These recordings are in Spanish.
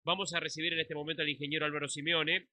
Vamos a recibir en este momento al ingeniero Álvaro Simeone,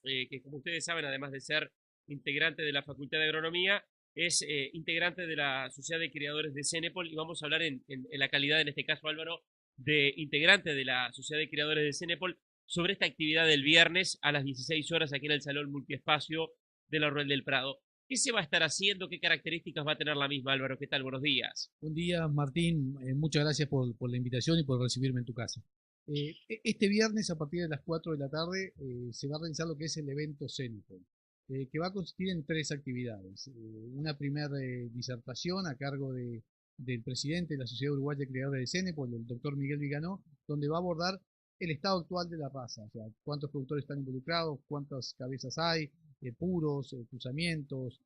que como ustedes saben, además de ser integrante de la Facultad de Agronomía, es integrante de la Sociedad de Criadores de Cenepol, y vamos a hablar en la calidad, en este caso Álvaro, de integrante de la Sociedad de Criadores de Cenepol, sobre esta actividad del viernes a las 16 horas aquí en el Salón Multiespacio de la Rural del Prado. ¿Qué se va a estar haciendo? ¿Qué características va a tener la misma, Álvaro? ¿Qué tal? Buenos días. Buen día, Martín. Muchas gracias por la invitación y por recibirme en tu casa. Este viernes, a partir de las 4 de la tarde, se va a realizar lo que es el evento Cenepol, que va a consistir en tres actividades. Una primera disertación a cargo del presidente de la Sociedad Uruguaya de Criadores de Cenepol, el doctor Miguel Viganó, donde va a abordar el estado actual de la raza, o sea, cuántos productores están involucrados, cuántas cabezas hay, puros, cruzamientos,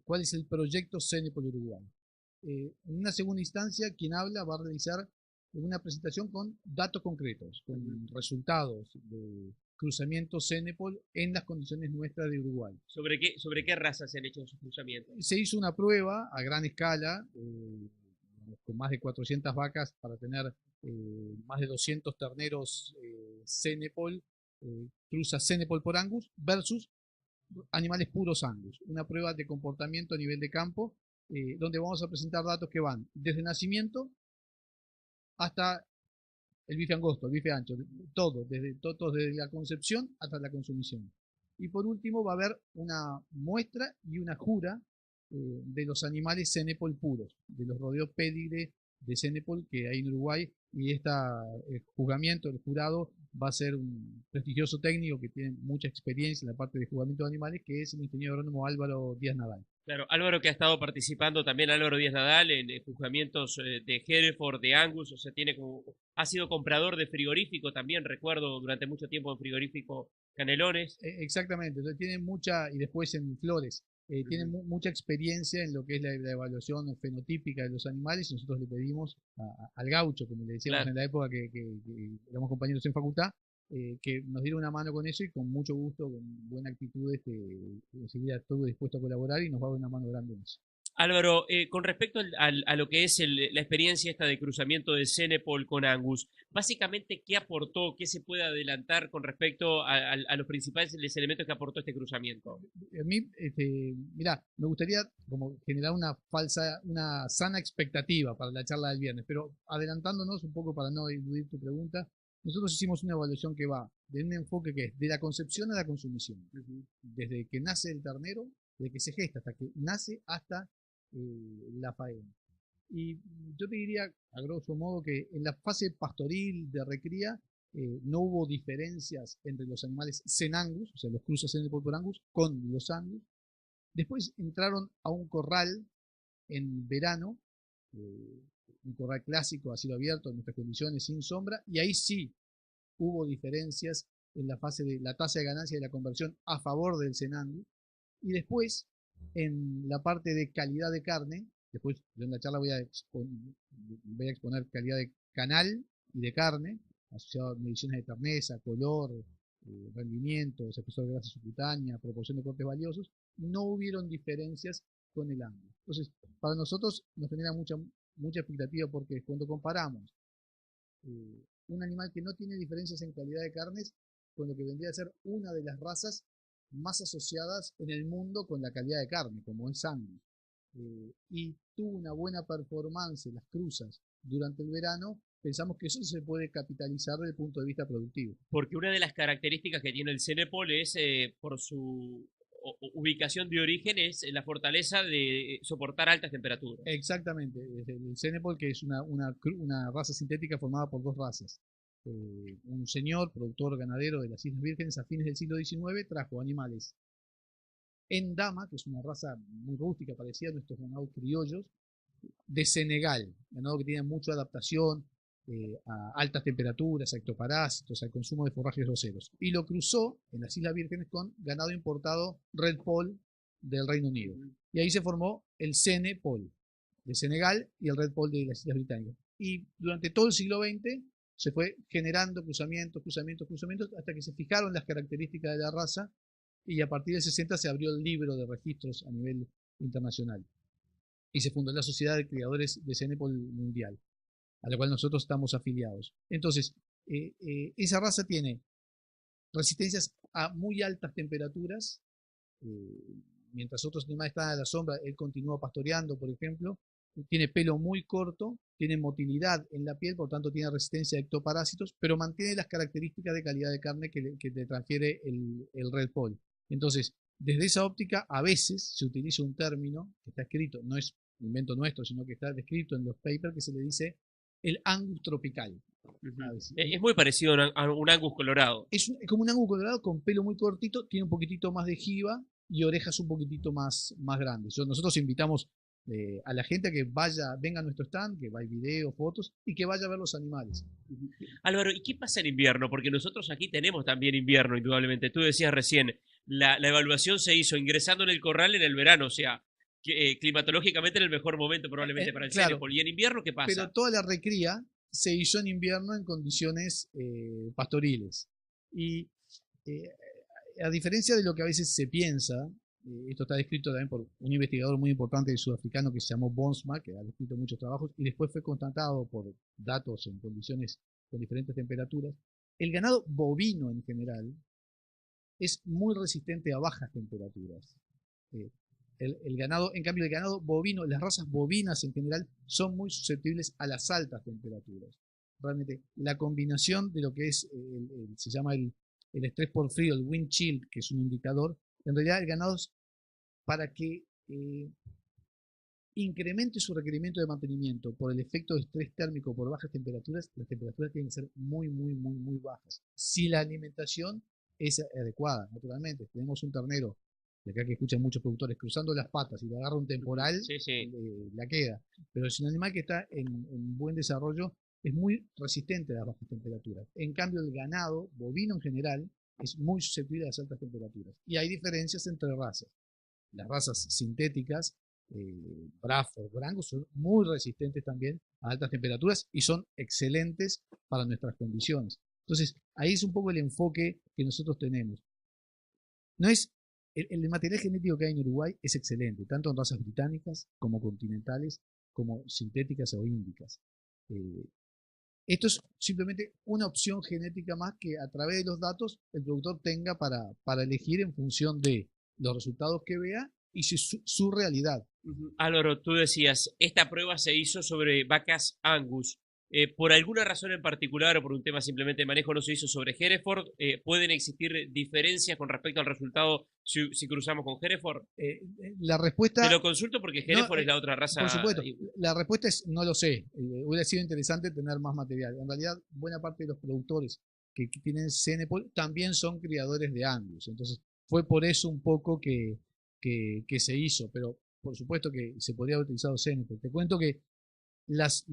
cuál es el proyecto Cenepol Uruguay. En una segunda instancia, quien habla va a realizar una presentación con datos concretos, con resultados de cruzamiento Cenepol en las condiciones nuestras de Uruguay. ¿Sobre qué razas se han hecho esos cruzamientos? Se hizo una prueba a gran escala, con más de 400 vacas para tener más de 200 terneros Cenepol, cruza Cenepol por Angus versus animales puros Angus. Una prueba de comportamiento a nivel de campo, donde vamos a presentar datos que van desde nacimiento hasta el bife angosto, el bife ancho, todo, desde la concepción hasta la consumición. Y por último va a haber una muestra y una jura de los animales Cenepol puros, de los rodeos pedigre de Cenepol que hay en Uruguay, y este juzgamiento, el jurado, va a ser un prestigioso técnico que tiene mucha experiencia en la parte de juzgamiento de animales, que es el ingeniero agrónomo Álvaro Díaz Nadal. Claro, Álvaro, que ha estado participando también, Álvaro Díaz Nadal, en juzgamientos de Hereford, de Angus, o sea, ha sido comprador de frigorífico también, recuerdo, durante mucho tiempo en frigorífico Canelones. Exactamente, entonces tiene mucha, y después en Flores, tiene mucha experiencia en lo que es la evaluación fenotípica de los animales, y nosotros le pedimos al gaucho, como le decíamos Claro. en la época que éramos compañeros en facultad, que nos diera una mano con eso, y con mucho gusto, con buena actitud, enseguida estuvo dispuesto a colaborar y nos va a dar una mano grande en eso. Álvaro, con respecto a lo que es la experiencia esta de cruzamiento de Cenepol con Angus, básicamente, ¿qué aportó, qué se puede adelantar con respecto a los principales elementos que aportó este cruzamiento? A mí, mirá, me gustaría como generar una sana expectativa para la charla del viernes, pero adelantándonos un poco para no eludir tu pregunta, nosotros hicimos una evaluación que va de un enfoque que es de la concepción a la consumición, desde que nace el ternero, desde que se gesta hasta que nace, hasta la faena. Y yo te diría, a grosso modo, que en la fase pastoril de recría no hubo diferencias entre los animales Cenangus, o sea, los cruzas Cenepol por Angus, con los Angus. Después entraron a un corral en verano, un corral clásico a cielo abierto, en nuestras condiciones, sin sombra, y ahí sí hubo diferencias en la fase de la tasa de ganancia de la conversión a favor del Cenangus. Y después, en la parte de calidad de carne, después yo en la charla voy a exponer calidad de canal y de carne, asociado a mediciones de terneza, color, rendimiento, espesor de grasa subcutánea, proporción de cortes valiosos. No hubieron diferencias con el ángulo. Entonces, para nosotros nos genera mucha expectativa, porque cuando comparamos un animal que no tiene diferencias en calidad de carnes con lo que vendría a ser una de las razas más asociadas en el mundo con la calidad de carne, como es Angus, y tuvo una buena performance en las cruzas durante el verano, pensamos que eso se puede capitalizar desde el punto de vista productivo. Porque una de las características que tiene el Cenepol es, por su ubicación de origen, es la fortaleza de soportar altas temperaturas. Exactamente, el Cenepol, que es una raza sintética formada por dos razas. Un señor, productor ganadero de las Islas Vírgenes a fines del siglo XIX, trajo animales en dama, que es una raza muy rústica, parecida a nuestros ganados criollos, de Senegal, ganado que tiene mucha adaptación a altas temperaturas, a ectoparásitos, al consumo de forrajes groseros. Y lo cruzó en las Islas Vírgenes con ganado importado Red Poll del Reino Unido. Y ahí se formó el Cenepol de Senegal y el Red Poll de las Islas Británicas. Y durante todo el siglo XX se fue generando cruzamientos, hasta que se fijaron las características de la raza, y a partir del 60 se abrió el libro de registros a nivel internacional y se fundó la Sociedad de Criadores de Cenepol Mundial, a la cual nosotros estamos afiliados. Entonces, Esa raza tiene resistencias a muy altas temperaturas, mientras otros animales están a la sombra, él continúa pastoreando, por ejemplo. Tiene pelo muy corto, tiene motilidad en la piel, por tanto tiene resistencia a ectoparásitos, pero mantiene las características de calidad de carne que le transfiere el Red Poll. Entonces, desde esa óptica, a veces se utiliza un término que está escrito, no es un invento nuestro, sino que está descrito en los papers, que se le dice el Angus tropical. Es muy parecido a un Angus colorado. Es como un Angus colorado con pelo muy cortito, tiene un poquitito más de jiba y orejas un poquitito más grandes. Nosotros invitamos a la gente a que venga a nuestro stand, que vaya videos, fotos y que vaya a ver los animales. Álvaro, ¿y qué pasa en invierno? Porque nosotros aquí tenemos también invierno, indudablemente. Tú decías recién, la evaluación se hizo ingresando en el corral en el verano, o sea, climatológicamente en el mejor momento probablemente para el Cenepol. ¿Y en invierno qué pasa? Pero toda la recría se hizo en invierno en condiciones pastoriles. Y a diferencia de lo que a veces se piensa, esto está descrito también por un investigador muy importante sudafricano que se llamó Bonsma, que ha escrito muchos trabajos, y después fue constatado por datos en condiciones con diferentes temperaturas. El ganado bovino en general es muy resistente a bajas temperaturas. El ganado, en cambio, el ganado bovino, las razas bovinas en general, son muy susceptibles a las altas temperaturas. Realmente, la combinación de lo que es, se llama el estrés por frío, el wind chill, que es un indicador, en realidad el ganado, para que incremente su requerimiento de mantenimiento por el efecto de estrés térmico por bajas temperaturas, las temperaturas tienen que ser muy bajas. Si la alimentación es adecuada, naturalmente. Tenemos un ternero, de acá que escuchan muchos productores, cruzando las patas y le agarra un temporal, la queda. Pero si un animal que está en buen desarrollo es muy resistente a las bajas temperaturas. En cambio, el ganado bovino en general es muy susceptible a las altas temperaturas. Y hay diferencias entre razas. Las razas sintéticas, Braford, Brangus, son muy resistentes también a altas temperaturas y son excelentes para nuestras condiciones. Entonces, ahí es un poco el enfoque que nosotros tenemos. No es el material genético que hay en Uruguay es excelente, tanto en razas británicas como continentales, como sintéticas o índicas. Esto es simplemente una opción genética más que a través de los datos el productor tenga para elegir en función de los resultados que vea y su realidad. Álvaro, tú decías, esta prueba se hizo sobre vacas Angus. ¿Por alguna razón en particular o por un tema simplemente de manejo no se hizo sobre Hereford? ¿Pueden existir diferencias con respecto al resultado si cruzamos con Hereford? La respuesta... Te lo consulto porque Hereford es la otra raza. Por supuesto. La respuesta es no lo sé. Hubiera sido interesante tener más material. En realidad, buena parte de los productores que tienen Cenepol también son criadores de Angus. Entonces, fue por eso un poco que se hizo. Pero, por supuesto que se podría haber utilizado Cenepol. Te cuento que los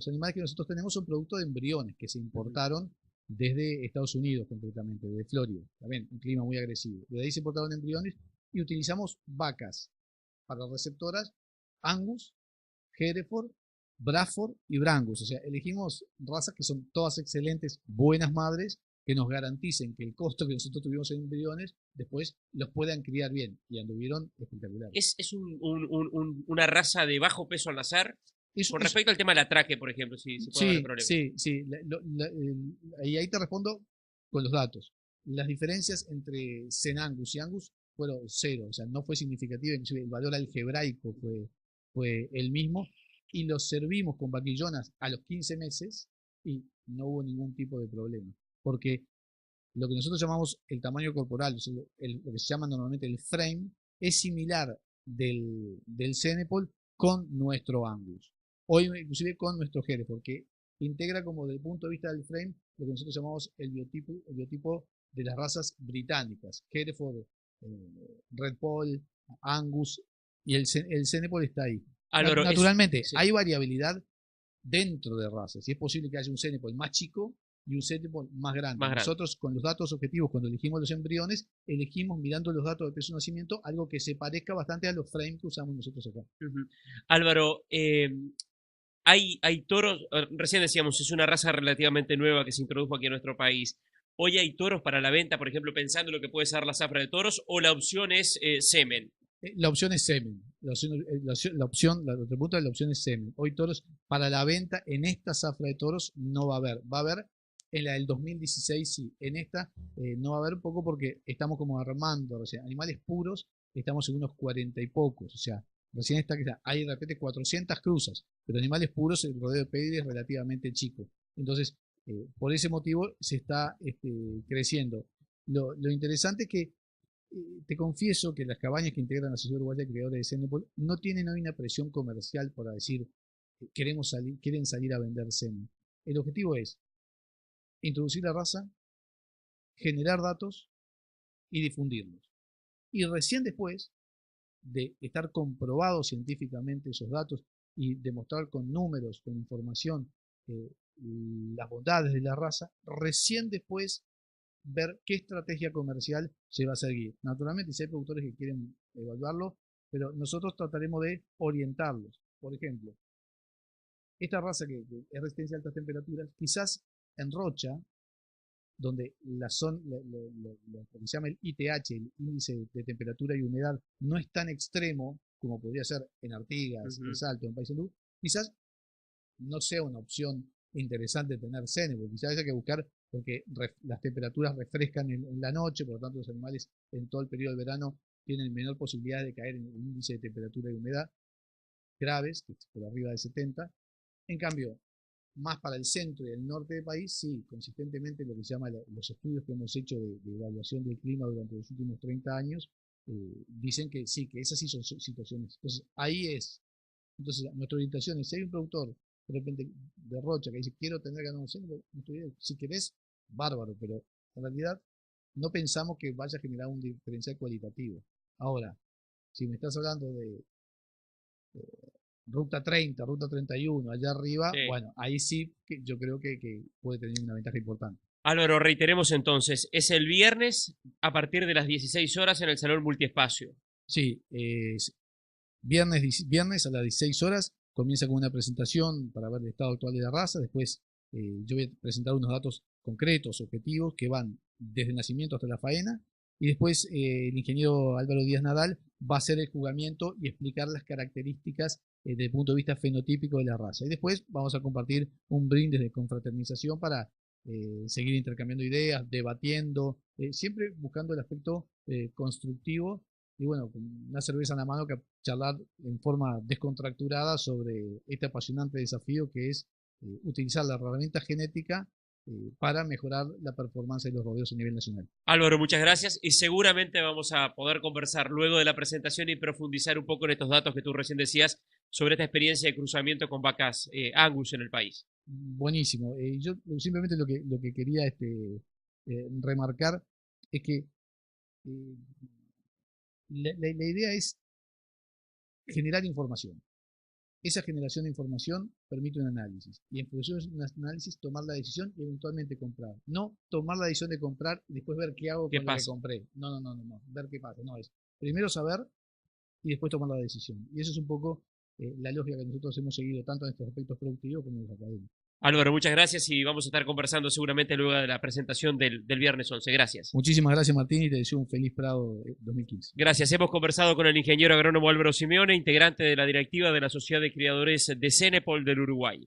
animales que nosotros tenemos son producto de embriones que se importaron desde Estados Unidos, concretamente, desde Florida. También un clima muy agresivo. De ahí se importaron embriones y utilizamos vacas para receptoras Angus, Hereford, Braford y Brangus. O sea, elegimos razas que son todas excelentes, buenas madres, que nos garanticen que el costo que nosotros tuvimos en embriones después los puedan criar bien. Y anduvieron espectacular. ¿Es una raza de bajo peso al nacer? Con respecto al tema del atraque, por ejemplo, si puede haber problemas. Sí. Y ahí te respondo con los datos. Las diferencias entre Cenangus y Angus fueron cero, o sea, no fue significativa, inclusive el valor algebraico fue el mismo, y los servimos con vaquillonas a los 15 meses y no hubo ningún tipo de problema, porque lo que nosotros llamamos el tamaño corporal, o sea, lo que se llama normalmente el frame, es similar del Cenepol con nuestro Angus. Hoy inclusive con nuestro Hereford, porque integra como desde el punto de vista del frame lo que nosotros llamamos el biotipo de las razas británicas. Hereford, Red Poll, Angus y el Cenepol está ahí. Naturalmente, hay variabilidad dentro de razas. Y es posible que haya un Cenepol más chico y un Cenepol más grande. Nosotros con los datos objetivos, cuando elegimos los embriones, elegimos mirando los datos de peso de nacimiento algo que se parezca bastante a los frames que usamos nosotros acá. Álvaro, hay toros, recién decíamos, es una raza relativamente nueva que se introdujo aquí en nuestro país. Hoy hay toros para la venta, por ejemplo, pensando en lo que puede ser la zafra de toros, o la opción es semen. La opción es semen. La opción es semen. Hoy toros para la venta en esta zafra de toros no va a haber. Va a haber En la del 2016 sí, en esta no va a haber poco porque estamos como armando, o sea, animales puros estamos en unos 40 y pocos, o sea, recién hay de repente 400 cruzas, pero animales puros el rodeo de pedigrí es relativamente chico. Entonces, por ese motivo se está creciendo. Lo interesante es que te confieso que las cabañas que integran la Sociedad Uruguaya de Criadores de Cenepol no tienen hoy una presión comercial para decir quieren salir a vender semen. El objetivo es introducir la raza, generar datos y difundirlos. Y recién después de estar comprobados científicamente esos datos y demostrar con números, con información, las bondades de la raza, recién después ver qué estrategia comercial se va a seguir. Naturalmente, si hay productores que quieren evaluarlo, pero nosotros trataremos de orientarlos. Por ejemplo, esta raza que es resistencia a altas temperaturas, quizás en Rocha, donde lo que se llama el ITH, el índice de temperatura y humedad, no es tan extremo como podría ser en Artigas, en Salto, en Paysandú, quizás no sea una opción interesante tener Cenepol. Quizás haya que buscar, porque las temperaturas refrescan en la noche, por lo tanto los animales en todo el periodo del verano tienen menor posibilidad de caer en el índice de temperatura y humedad graves, que es por arriba de 70. En cambio, más para el centro y el norte del país, sí, consistentemente lo que se llama los estudios que hemos hecho de evaluación del clima durante los últimos 30 años, dicen que sí, que esas sí son situaciones. Entonces, ahí es. Entonces, nuestra orientación es, si hay un productor de repente de Rocha que dice, quiero tener ganado Cenepol, si querés, bárbaro, pero en realidad no pensamos que vaya a generar un diferencial cualitativo. Ahora, si me estás hablando de ruta 30, ruta 31, allá arriba, sí, bueno, ahí sí que yo creo que puede tener una ventaja importante. Álvaro, reiteremos entonces, es el viernes a partir de las 16 horas en el Salón Multiespacio. Sí, es viernes a las 16 horas, comienza con una presentación para ver el estado actual de la raza, después yo voy a presentar unos datos concretos, objetivos, que van desde el nacimiento hasta la faena, y después el ingeniero Álvaro Díaz Nadal va a hacer el juzgamiento y explicar las características desde el punto de vista fenotípico de la raza. Y después vamos a compartir un brindis de confraternización para seguir intercambiando ideas, debatiendo, siempre buscando el aspecto constructivo y bueno, con una cerveza en la mano, que charlar en forma descontracturada sobre este apasionante desafío que es utilizar la herramienta genética para mejorar la performance de los rodeos a nivel nacional. Álvaro, muchas gracias y seguramente vamos a poder conversar luego de la presentación y profundizar un poco en estos datos que tú recién decías sobre esta experiencia de cruzamiento con vacas Angus en el país. Buenísimo. Yo simplemente lo que quería remarcar es que la idea es generar información. Esa generación de información permite un análisis y en función de un análisis tomar la decisión y eventualmente comprar. No tomar la decisión de comprar y después ver qué hago con lo que compré. No, ver qué pasa. No, es primero saber y después tomar la decisión. Y eso es un poco la lógica que nosotros hemos seguido tanto en estos aspectos productivos como en los académicos. Álvaro, muchas gracias y vamos a estar conversando seguramente luego de la presentación del viernes 11. Gracias. Muchísimas gracias, Martín, y te deseo un feliz Prado 2015. Gracias. Hemos conversado con el ingeniero agrónomo Álvaro Simeone, integrante de la directiva de la Sociedad de Criadores de Cenepol del Uruguay.